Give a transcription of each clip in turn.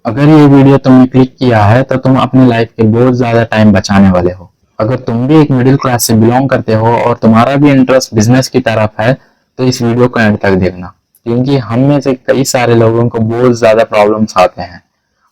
अगर ये वीडियो तुमने क्लिक किया है तो तुम अपनी लाइफ के बहुत ज्यादा टाइम बचाने वाले हो। अगर तुम भी एक मिडिल क्लास से बिलोंग करते हो और तुम्हारा भी इंटरेस्ट बिजनेस की तरफ है तो इस वीडियो को एंड तक देखना, क्योंकि हम में से कई सारे लोगों को बहुत ज्यादा प्रॉब्लम्स आते हैं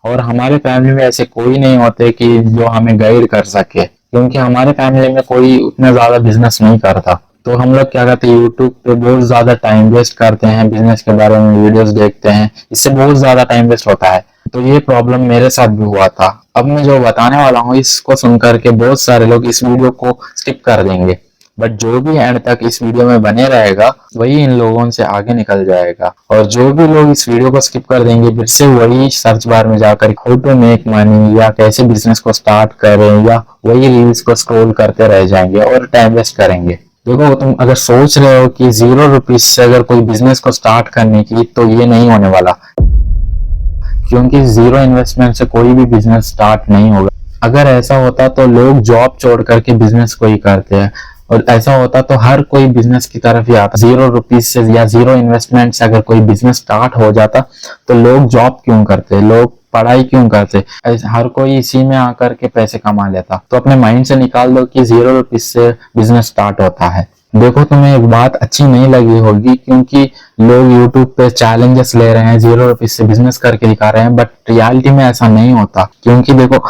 और हमारे फैमिली में ऐसे कोई नहीं होते कि जो हमें गाइड कर सके, क्योंकि हमारे फैमिली में कोई उतना ज्यादा बिजनेस नहीं करता। तो हम लोग क्या करते हैं, यूट्यूब पे बहुत ज्यादा टाइम वेस्ट करते हैं, बिजनेस के बारे में वीडियोस देखते हैं, इससे बहुत ज्यादा टाइम वेस्ट होता है। तो ये प्रॉब्लम मेरे साथ भी हुआ था। अब मैं जो बताने वाला हूँ इसको सुनकर के बहुत सारे लोग इस वीडियो को स्किप कर देंगे, बट जो भी एंड तक इस वीडियो में बने रहेगा वही इन लोगों से आगे निकल जाएगा। और जो भी लोग इस वीडियो को स्किप कर देंगे फिर से वही सर्च बार में जाकर हाउ टू मेक मनी या कैसे बिजनेस को स्टार्ट करें या वही रील्स को स्क्रॉल करते रह जाएंगे और टाइम वेस्ट करेंगे। देखो, तुम अगर सोच रहे हो कि 0 रुपीज से अगर कोई बिजनेस को स्टार्ट करने की, तो ये नहीं होने वाला, क्योंकि 0 इन्वेस्टमेंट से कोई भी बिजनेस स्टार्ट नहीं होगा। अगर ऐसा होता तो लोग जॉब छोड़ करके बिजनेस को ही करते हैं, और ऐसा होता तो हर कोई बिजनेस की तरफ ही आता। 0 रुपीज से या 0 इन्वेस्टमेंट से अगर कोई बिजनेस स्टार्ट हो जाता तो लोग जॉब क्यों करते, लोग पढ़ाई क्यों करते, हर कोई इसी में आकर के पैसे कमा लेता। तो अपने माइंड से निकाल दो कि 0 रुपीज से बिजनेस स्टार्ट होता है। देखो, तुम्हें एक बात अच्छी नहीं लगी होगी, क्योंकि लोग YouTube पे चैलेंजेस ले रहे हैं, 0 रुपीज से बिजनेस करके दिखा रहे हैं, बट रियलिटी में ऐसा नहीं होता। क्योंकि देखो,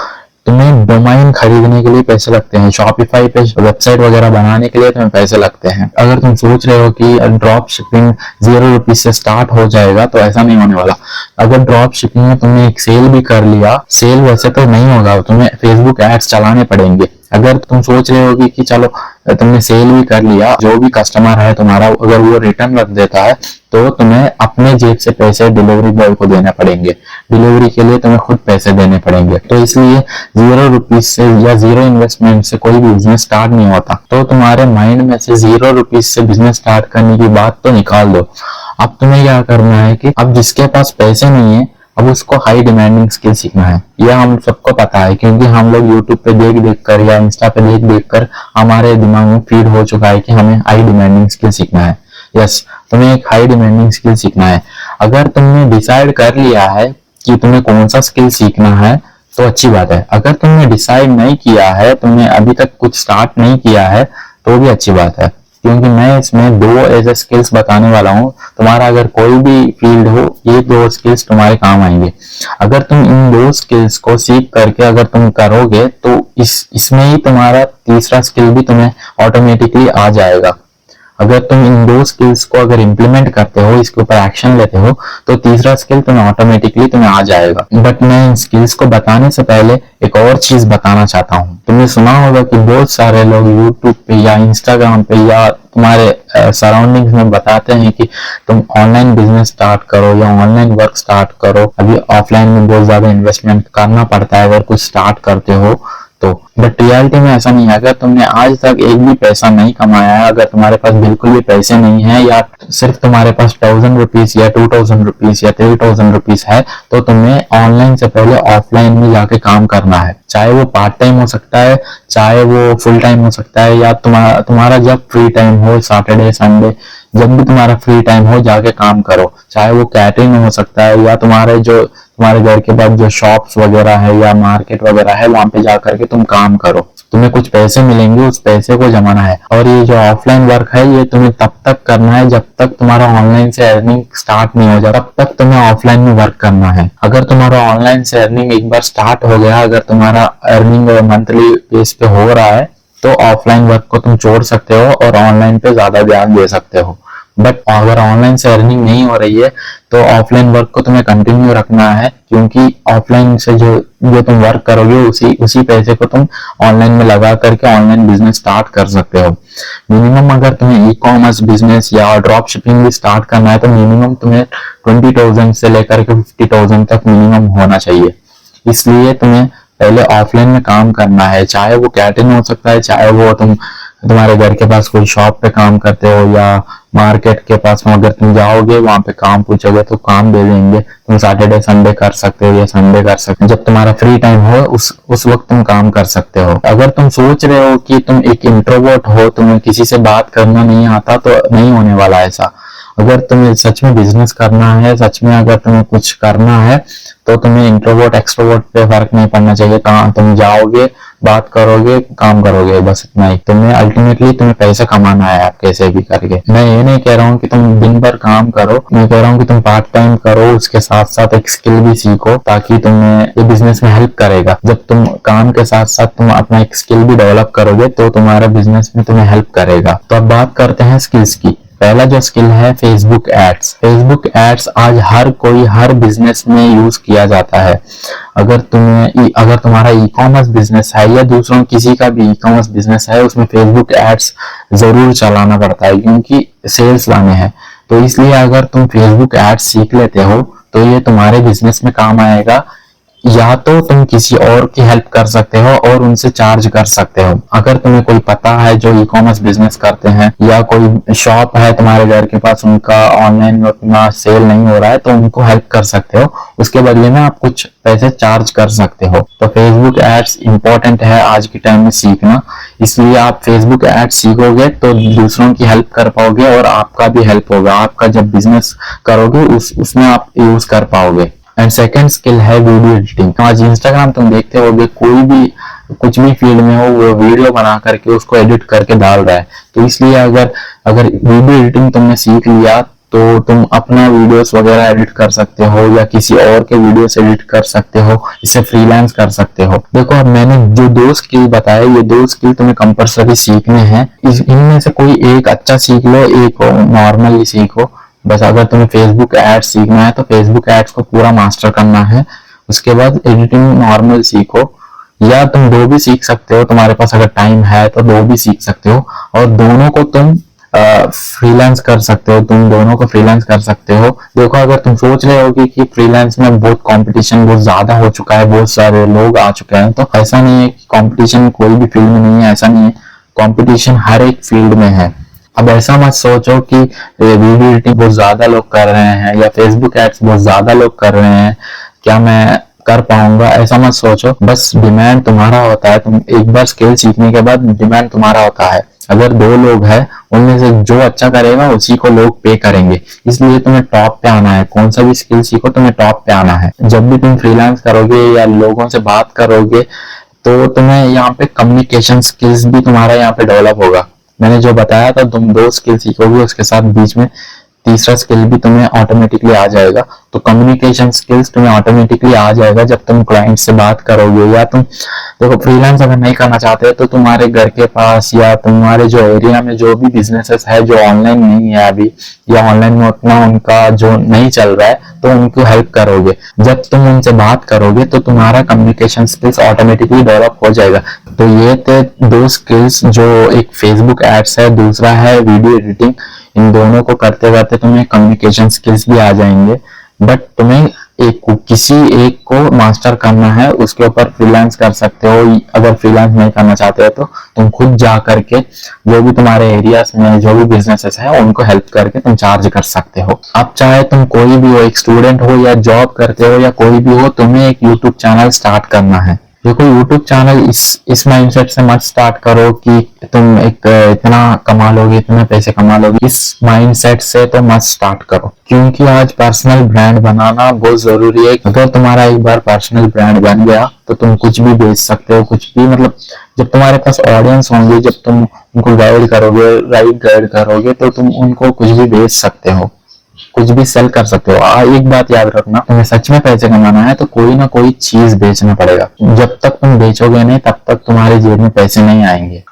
तुम्हें डोमाइन खरीदने के लिए पैसे लगते हैं, शॉपिफाई पे वेबसाइट वगैरह बनाने के लिए तुम्हें पैसे लगते हैं। अगर तुम सोच रहे हो कि ड्रॉप शिपिंग 0 रुपीज से स्टार्ट हो जाएगा, तो ऐसा नहीं होने वाला। अगर ड्रॉप शिपिंग में तुमने एक सेल भी कर लिया, सेल वैसे तो नहीं होगा, तुम्हें फेसबुक एड्स चलाने पड़ेंगे। अगर तुम सोच रहे होगी कि चलो तुमने सेल भी कर लिया, जो भी कस्टमर है तुम्हारा अगर वो रिटर्न रख देता है तो तुम्हें अपने जेब से पैसे डिलीवरी बॉय को देने पड़ेंगे, डिलीवरी के लिए तुम्हें खुद पैसे देने पड़ेंगे। तो इसलिए 0 रुपीज से या 0 इन्वेस्टमेंट से कोई भी बिजनेस स्टार्ट नहीं होता। तो तुम्हारे माइंड में से 0 रुपीज से बिजनेस स्टार्ट करने की बात तो निकाल दो। अब तुम्हें क्या करना है कि अब जिसके पास पैसे नहीं है, अब उसको हाई डिमांडिंग स्किल सीखना है। यह हम सबको पता है, क्योंकि हम लोग यूट्यूब पे देख देख कर या इंस्टा पे देख देख कर हमारे दिमाग में फीड हो चुका है कि हमें हाई डिमांडिंग स्किल सीखना है। यस, तुम्हें एक हाई डिमांडिंग स्किल सीखना है। अगर तुमने डिसाइड कर लिया है कि तुम्हें कौन सा स्किल सीखना है तो अच्छी बात है। अगर तुमने डिसाइड नहीं किया है, तुमने अभी तक कुछ स्टार्ट नहीं किया है, तो भी अच्छी बात है, क्योंकि मैं इसमें 2 ऐसे स्किल्स बताने वाला हूँ। तुम्हारा अगर कोई भी फील्ड हो, ये 2 स्किल्स तुम्हारे काम आएंगे। अगर तुम इन 2 स्किल्स को सीख करके अगर तुम करोगे तो इसमें ही तुम्हारा तीसरा स्किल भी तुम्हें ऑटोमेटिकली आ जाएगा। अगर तुम इन 2 स्किल्स को अगर इम्प्लीमेंट करते हो, इसके ऊपर एक्शन लेते हो, तो तीसरा स्किल तुम्हें ऑटोमेटिकली तुम्हें आ जाएगा। बट मैं इन स्किल्स को बताने से पहले एक और चीज बताना चाहता हूँ। तुमने सुना होगा कि बहुत सारे लोग यूट्यूब पे या इंस्टाग्राम पे या तुम्हारे सराउंडिंग्स में बताते हैं कि तुम ऑनलाइन बिजनेस स्टार्ट करो या ऑनलाइन वर्क स्टार्ट करो। अभी ऑफलाइन में बहुत ज्यादा इन्वेस्टमेंट करना पड़ता है अगर कुछ स्टार्ट करते हो तो। बट रियलिटी में ऐसा नहीं है। अगर तुमने आज तक एक भी पैसा नहीं कमाया है, अगर तुम्हारे पास बिल्कुल भी पैसे नहीं है, या सिर्फ तुम्हारे पास 1000 रुपीज या 2000 रुपीज या 3000 रुपीज है, तो तुम्हें ऑनलाइन से पहले ऑफलाइन में जाके काम करना है। चाहे वो पार्ट टाइम हो सकता है, चाहे वो फुल टाइम हो सकता है, या तुम्हारा जब फ्री टाइम हो, सैटरडे संडे जब भी तुम्हारा फ्री टाइम हो जाके काम करो। चाहे वो कैटरिंग हो सकता है, या तुम्हारे घर के पास जो शॉप्स वगैरह है या मार्केट वगैरह है, वहां पे जाकर के तुम काम करो। तुम्हें कुछ पैसे मिलेंगे, उस पैसे को जमाना है। और ये जो ऑफलाइन वर्क है, ये तुम्हें तब तक करना है जब तक तुम्हारा ऑनलाइन से अर्निंग स्टार्ट नहीं हो जाता, तब तक तुम्हें ऑफलाइन में वर्क करना है। अगर तुम्हारा ऑनलाइन से अर्निंग एक बार स्टार्ट हो गया, अगर तुम्हारा अर्निंग मंथली बेस पे हो रहा है, तो ऑफलाइन वर्क को तुम छोड़ सकते हो और ऑनलाइन पे ज्यादा ध्यान दे सकते हो। बट अगर ऑनलाइन से अर्निंग नहीं हो रही है तो ऑफलाइन वर्क को तुम्हें कंटिन्यू रखना है, क्योंकि ऑफलाइन से जो तुम वर्क करोगे उसी पैसे को तुम ऑनलाइन में लगा करके ऑनलाइन बिजनेस स्टार्ट कर सकते हो। मिनिमम अगर तुम्हें ई-कॉमर्स बिजनेस या ड्रॉप शिपिंग भी स्टार्ट करना है तो मिनिमम तुम्हें 20,000 से लेकर के 50,000 तक मिनिमम होना चाहिए। इसलिए तुम्हें पहले ऑफलाइन में काम करना है, चाहे वो कैटरिंग हो सकता है, चाहे वो तुम्हारे घर के पास कोई शॉप पे काम करते हो या मार्केट के पास में अगर तुम जाओगे वहां पे काम पूछोगे तो काम दे देंगे। तुम सैटरडे संडे कर सकते हो या संडे कर सकते हो, जब तुम्हारा फ्री टाइम हो उस वक्त तुम काम कर सकते हो। अगर तुम सोच रहे हो कि तुम एक इंट्रोवर्ट हो, तुम्हें किसी से बात करना नहीं आता, तो नहीं होने वाला ऐसा। अगर तुम्हें सच में बिजनेस करना है, सच में अगर तुम्हें कुछ करना है, तो तुम्हें इंट्रोवर्ट एक्सट्रोवर्ट पे फर्क नहीं पड़ना चाहिए। कहाँ तुम जाओगे, बात करोगे, काम करोगे, बस इतना ही। तुम्हें अल्टीमेटली तुम्हें पैसा कमाना है, आप कैसे भी करके। मैं ये नहीं कह रहा हूँ कि तुम दिन भर काम करो, मैं कह रहा हूँ कि तुम पार्ट टाइम करो, उसके साथ साथ एक स्किल भी सीखो, ताकि तुम्हें ये बिजनेस में हेल्प करेगा। जब तुम काम के साथ साथ तुम अपना एक स्किल भी डेवलप करोगे तो तुम्हारा बिजनेस में तुम्हें हेल्प करेगा। तो अब बात करते हैं स्किल्स की। पहला जो स्किल है फेसबुक एड्स। फेसबुक एड्स आज हर कोई हर बिजनेस में यूज किया जाता है। अगर तुम्हारा ई कॉमर्स बिजनेस है या दूसरों किसी का भी ई कॉमर्स बिजनेस है, उसमें फेसबुक एड्स जरूर चलाना पड़ता है, क्योंकि सेल्स लाने हैं। तो इसलिए अगर तुम फेसबुक एड्स सीख लेते हो तो ये तुम्हारे बिजनेस में काम आएगा। या तो तुम किसी और की हेल्प कर सकते हो और उनसे चार्ज कर सकते हो। अगर तुम्हें कोई पता है जो ई कॉमर्स बिजनेस करते हैं, या कोई शॉप है तुम्हारे घर के पास, उनका ऑनलाइन में उतना सेल नहीं हो रहा है, तो उनको हेल्प कर सकते हो। उसके बदले में आप कुछ पैसे चार्ज कर सकते हो। तो फेसबुक एड्स इंपॉर्टेंट है आज के टाइम में सीखना। इसलिए आप फेसबुक एड्स सीखोगे तो दूसरों की हेल्प कर पाओगे और आपका भी हेल्प होगा। आपका जब बिजनेस करोगे उसमें आप यूज कर पाओगे। एंड सेकेंड स्किल है वीडियो एडिटिंग। आज इंस्टाग्राम तुम देखते होगे, कोई भी कुछ भी फील्ड में हो, वो वीडियो बना करके उसको एडिट करके डाल रहा है। तो इसलिए अगर वीडियो एडिटिंग तुमने सीख लिया तो तुम अपना वीडियोस वगैरह एडिट कर सकते हो या किसी और के वीडियोस एडिट कर सकते हो, इससे फ्रीलांस कर सकते हो। देखो, अब मैंने जो 2 स्किल बताए, ये 2 स्किल तुम्हें कंपलसरी सीखने हैं। इनमें से कोई एक अच्छा सीख लो, एक नॉर्मली सीखो। बस अगर तुम्हें फेसबुक एड्स सीखना है तो फेसबुक एड्स को पूरा मास्टर करना है। उसके बाद एडिटिंग नॉर्मल सीखो, या तुम 2 भी सीख सकते हो। तुम्हारे पास अगर टाइम है तो 2 भी सीख सकते हो, और दोनों को तुम फ्रीलांस कर सकते हो। तुम दोनों को फ्रीलांस कर सकते हो। देखो, अगर तुम सोच रहे हो कि फ्रीलांस में बहुत कंपटीशन बहुत ज्यादा हो चुका है, बहुत सारे लोग आ चुके हैं, तो ऐसा नहीं है कि कंपटीशन कोई भी फील्ड में नहीं है, ऐसा नहीं है। कंपटीशन हर एक फील्ड में है। अब ऐसा मत सोचो कि वीडियो एडिटिंग बहुत ज्यादा लोग कर रहे हैं या फेसबुक एड्स बहुत ज्यादा लोग कर रहे हैं, क्या मैं कर पाऊंगा, ऐसा मत सोचो। बस डिमांड तुम्हारा होता है। तुम एक बार स्किल सीखने के बाद डिमांड तुम्हारा होता है। अगर 2 लोग हैं, उनमें से जो अच्छा करेगा उसी को लोग पे करेंगे। इसलिए तुम्हें टॉप पे आना है। कौन सा भी स्किल सीखो, तुम्हें टॉप पे आना है। जब भी तुम फ्रीलांस करोगे या लोगों से बात करोगे तो तुम्हें यहाँ पे कम्युनिकेशन स्किल्स भी तुम्हारा यहाँ पे डेवलप होगा। मैंने जो बताया था, तुम 2 स्किल सीखोगे, उसके साथ बीच में तीसरा स्किल भी तुम्हें ऑटोमेटिकली आ जाएगा। तो कम्युनिकेशन स्किल्स तुम्हें ऑटोमेटिकली आ जाएगा जब तुम क्लाइंट से बात करोगे। या तुम देखो, फ्रीलांस अगर नहीं करना चाहते तो तुम्हारे घर के पास या तुम्हारे जो एरिया में जो भी बिजनेसेस है जो ऑनलाइन नहीं है अभी, या ऑनलाइन में उतना उनका जो नहीं चल रहा है, तो उनको हेल्प करोगे। जब तुम उनसे बात करोगे तो तुम्हारा कम्युनिकेशन स्किल्स ऑटोमेटिकली डेवलप हो जाएगा। तो ये थे 2 स्किल्स, जो एक फेसबुक एड्स है, दूसरा है वीडियो एडिटिंग। इन दोनों को करते करते तुम्हें कम्युनिकेशन स्किल्स भी आ जाएंगे। बट तुम्हें किसी एक को मास्टर करना है, उसके ऊपर फ्रीलांस कर सकते हो। अगर फ्रीलांस नहीं करना चाहते हो तो तुम खुद जा करके जो भी तुम्हारे एरियाज में जो भी बिजनेसेस है उनको हेल्प करके तुम चार्ज कर सकते हो। अब चाहे तुम कोई भी हो, एक स्टूडेंट हो या जॉब करते हो या कोई भी हो, तुम्हें एक यूट्यूब चैनल स्टार्ट करना है। देखो, यूट्यूब चैनल इस माइंडसेट से मत स्टार्ट करो कि तुम इतना कमा लोगे, इतने पैसे कमा लोगे। इस माइंडसेट से तो मत स्टार्ट करो, क्योंकि आज पर्सनल ब्रांड बनाना बहुत जरूरी है। अगर तुम्हारा एक बार पर्सनल ब्रांड बन गया तो तुम कुछ भी बेच सकते हो, कुछ भी। मतलब जब तुम्हारे पास ऑडियंस होंगे, जब तुम उनको गाइड करोगे, राइट गाइड करोगे, तो तुम उनको कुछ भी बेच सकते हो, कुछ भी सेल कर सकते हो। एक बात याद रखना, तुम्हें सच में पैसे कमाना है तो कोई ना कोई चीज बेचना पड़ेगा। जब तक तुम बेचोगे नहीं, तब तक तुम्हारी जेब में पैसे नहीं आएंगे।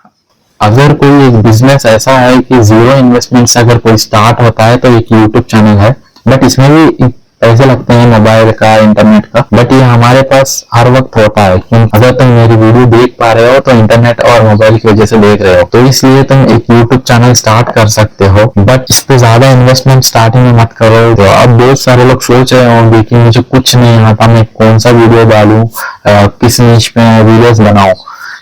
अगर कोई एक बिजनेस ऐसा है कि 0 इन्वेस्टमेंट से अगर कोई स्टार्ट होता है तो एक यूट्यूब चैनल है। बट इसमें भी पैसे लगते हैं, मोबाइल का, इंटरनेट का। बट ये हमारे पास हर वक्त होता है, क्योंकि अगर तुम मेरी वीडियो देख पा रहे हो तो इंटरनेट और मोबाइल की वजह से देख रहे हो। तो इसलिए तुम एक यूट्यूब चैनल स्टार्ट कर सकते हो, बट इस पे ज्यादा इन्वेस्टमेंट स्टार्टिंग में मत करो। तो अब बहुत सारे लोग सोच रहे होंगे कि मुझे कुछ नहीं आता, मैं कौन सा वीडियो डालूं, किस नीश में वीडियोस बनाऊं।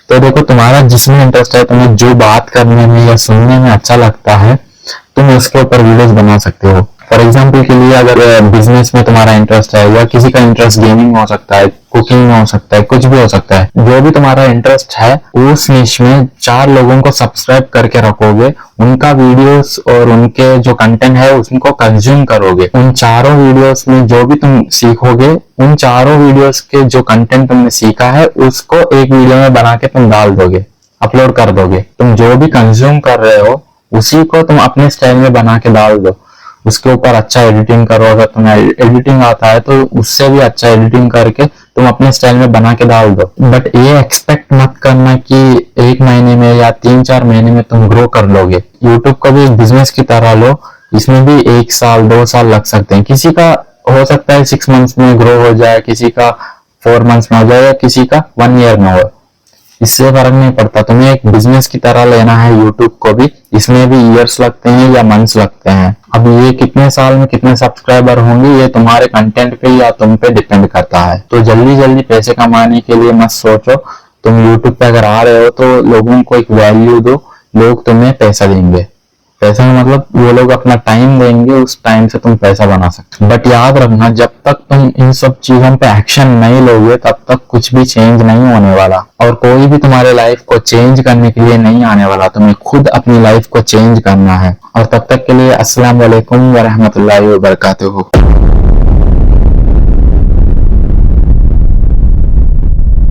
तो देखो, तुम्हारा जिसमें इंटरेस्ट है, तुम्हें जो बात करने में या सुनने में अच्छा लगता है, तुम उसके ऊपर वीडियोस बना सकते हो। फॉर एग्जाम्पल के लिए, अगर बिजनेस में तुम्हारा इंटरेस्ट है या किसी का इंटरेस्ट गेमिंग हो सकता है, कुकिंग में हो सकता है, कुछ भी हो सकता है। जो भी तुम्हारा इंटरेस्ट है उस निश में 4 लोगों को सब्सक्राइब करके रखोगे, उनका वीडियोस और उनके जो कंटेंट है उसको कंज्यूम करोगे। उन चारों वीडियोस में जो भी तुम सीखोगे, उन चारों वीडियोस के जो कंटेंट तुमने सीखा है उसको एक वीडियो में बना के तुम डाल दोगे, अपलोड कर दोगे। तुम जो भी कंज्यूम कर रहे हो उसी को तुम अपने स्टाइल में बना के डाल दो। उसके ऊपर अच्छा एडिटिंग करो, अगर तुम्हें एडिटिंग आता है तो उससे भी अच्छा एडिटिंग करके तुम अपने स्टाइल में बना के डाल दो। बट ये एक्सपेक्ट मत करना कि 1 महीने में या 3-4 महीने में तुम ग्रो कर लोगे। यूट्यूब को भी एक बिजनेस की तरह लो, इसमें भी 1 साल 2 साल लग सकते हैं। किसी का हो सकता है 6 मंथ्स में ग्रो हो जाए, किसी का 4 मंथ्स में हो जाए, या किसी का 1 ईयर में हो। इससे फर्क नहीं पड़ता। तुम्हें एक बिजनेस की तरह लेना है यूट्यूब को भी, इसमें भी ईयर्स लगते हैं या मंथ्स लगते हैं। अब ये कितने साल में कितने सब्सक्राइबर होंगे ये तुम्हारे कंटेंट पे या तुम पे डिपेंड करता है। तो जल्दी जल्दी पैसे कमाने के लिए मत सोचो। तुम यूट्यूब पे अगर आ रहे हो तो लोगों को एक वैल्यू दो, लोग तुम्हें पैसा देंगे। पैसा मतलब वो लोग अपना टाइम देंगे, उस टाइम से तुम पैसा बना सकते हो। बट याद रखना, जब तक तुम इन सब चीजों पे एक्शन नहीं लोगे तब तक कुछ भी चेंज नहीं होने वाला, और कोई भी तुम्हारे लाइफ को चेंज करने के लिए नहीं आने वाला। तुम्हें खुद अपनी लाइफ को चेंज करना है। और तब तक के लिए अस्सलाम वालेकुम व रहमतुल्लाहि व बरकातुहू।